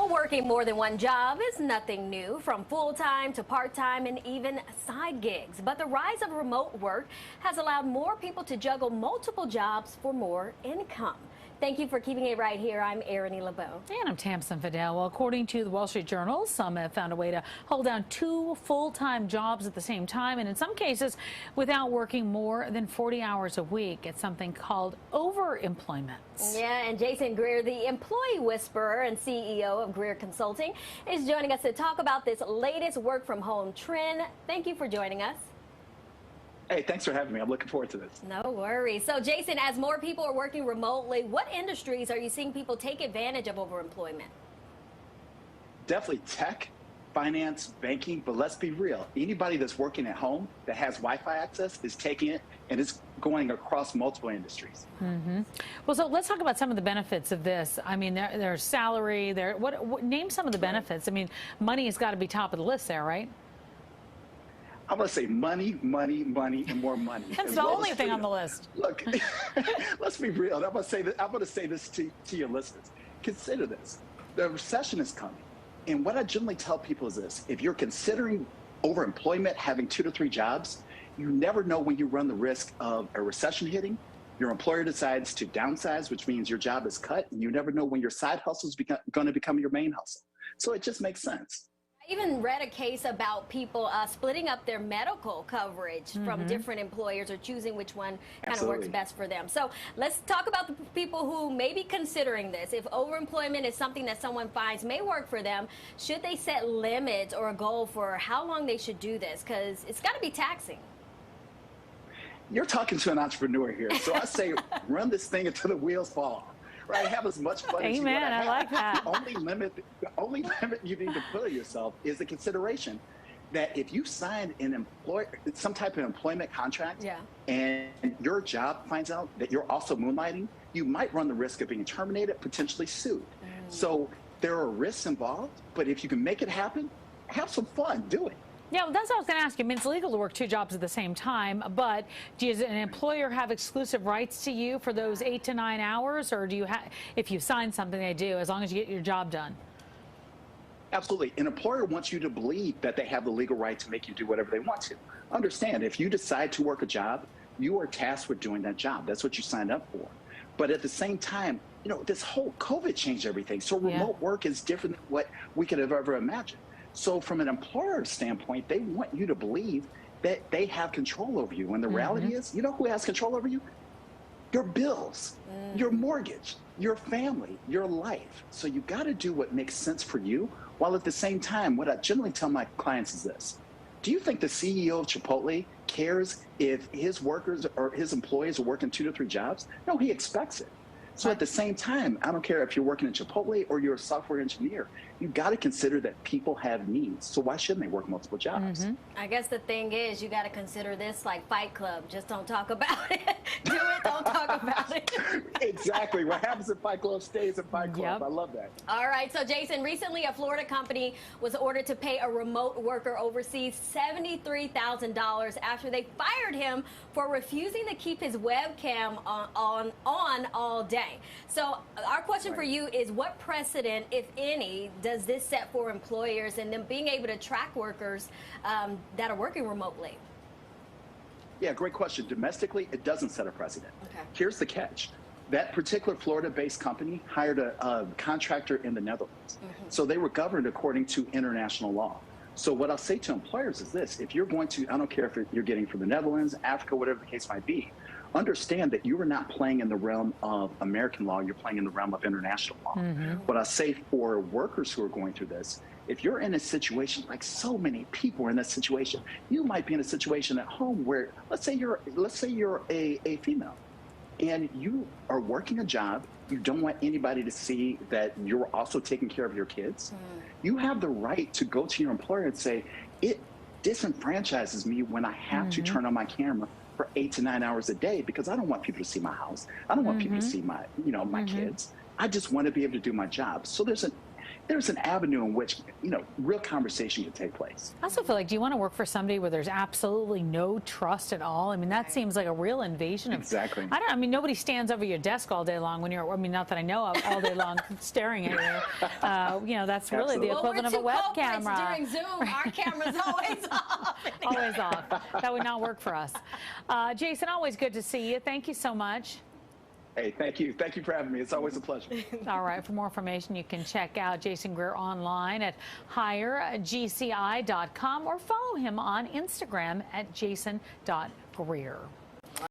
People working more than one job is nothing new, from full-time to part-time and even side gigs. But the rise of remote work has allowed more people to juggle multiple jobs for more income. Thank you for keeping it right here. I'm Erin LeBeau. And I'm Tamsin Fidel. Well, according to the Wall Street Journal, some have found a way to hold down 2 full-time jobs at the same time, and in some cases without working more than 40 hours a week. It's something called overemployment. Yeah, and Jason Greer, the employee whisperer and CEO of Greer Consulting, is joining us to talk about this latest work-from-home trend. Thank you for joining us. Hey, thanks for having me. I'm looking forward to this. No worries. So, Jason, as more people are working remotely, what industries are you seeing people take advantage of overemployment? Definitely tech, finance, banking, but let's be real. Anybody that's working at home that has Wi-Fi access is taking it, and it's going across multiple industries. Well, so let's talk about some of the benefits of this. I mean, there's salary, name some of the benefits. I mean, money has got to be top of the list there, right? I'm going to say money, money, money, and more money. That's the only thing on the list. Look, let's be real. I'm going to say this to your listeners. Consider this. The recession is coming. And what I generally tell people is this. If you're considering overemployment, having 2 to 3 jobs, you never know when you run the risk of a recession hitting. Your employer decides to downsize, which means your job is cut. And you never know when your side hustle is going to become your main hustle. So it just makes sense. I even read a case about people splitting up their medical coverage from different employers, or choosing which one kind of works best for them. So let's talk about the people who may be considering this. If overemployment is something that someone finds may work for them, should they set limits or a goal for how long they should do this? Because it's got to be taxing. You're talking to an entrepreneur here. So I say run this thing until the wheels fall off. Right, have as much fun as you want to have. I like that. The only limit you need to put on yourself is the consideration that if you sign some type of employment contract, and your job finds out that you're also moonlighting, you might run the risk of being terminated, potentially sued. So there are risks involved, but if you can make it happen, have some fun, do it. Yeah, well, that's what I was going to ask you. I mean, it's illegal to work 2 jobs at the same time, but does an employer have exclusive rights to you for those 8 to 9 hours, or do you have, if you sign something, they do, as long as you get your job done? Absolutely. An employer wants you to believe that they have the legal right to make you do whatever they want to. Understand, if you decide to work a job, you are tasked with doing that job. That's what you signed up for. But at the same time, you know, this whole COVID changed everything. So remote work is different than what we could have ever imagined. So from an employer standpoint, they want you to believe that they have control over you. And the reality is, you know who has control over you? Your bills, your mortgage, your family, your life. So you got to do what makes sense for you, while at the same time, what I generally tell my clients is this. Do you think the CEO of Chipotle cares if his workers or his employees are working 2 to 3 jobs? No, he expects it. So at the same time, I don't care if you're working at Chipotle or you're a software engineer, you've got to consider that people have needs. So why shouldn't they work multiple jobs? I guess the thing is, you got to consider this like Fight Club. Just don't talk about it. Do it, don't talk about it. Exactly. What happens in Fight Club stays in Fight Club. I love that. All right. So, Jason, recently a Florida company was ordered to pay a remote worker overseas $73,000 after they fired him for refusing to keep his webcam on all day. So our question for you is, what precedent, if any, does this set for employers and them being able to track workers that are working remotely? Yeah, great question. Domestically, it doesn't set a precedent. Okay. Here's the catch. That particular Florida-based company hired a contractor in the Netherlands. So they were governed according to international law. So what I'll say to employers is this. If you're going to, I don't care if you're getting from the Netherlands, Africa, whatever the case might be, understand that you are not playing in the realm of American law, you're playing in the realm of international law. What I say for workers who are going through this, if you're in a situation, like so many people are in that situation, you might be in a situation at home where, let's say you're a female and you are working a job, you don't want anybody to see that you're also taking care of your kids. You have the right to go to your employer and say, it disenfranchises me when I have to turn on my camera for 8 to 9 hours a day, because I don't want people to see my house. I don't want people to see my kids. I just want to be able to do my job. So there's an avenue in which, real conversation can take place. I also feel like, do you want to work for somebody where there's absolutely no trust at all? I mean, that seems like a real invasion of. Exactly. I mean, nobody stands over your desk all day long when you're. I mean, not that I know of, all day long staring at you. That's really Absolutely. the equivalent of a web camera. During Zoom, our camera's always off. Always off. That would not work for us. Jason, always good to see you. Thank you so much. Hey, thank you. Thank you for having me. It's always a pleasure. All right. For more information, you can check out Jason Greer online at hiregci.com or follow him on Instagram at jason.greer.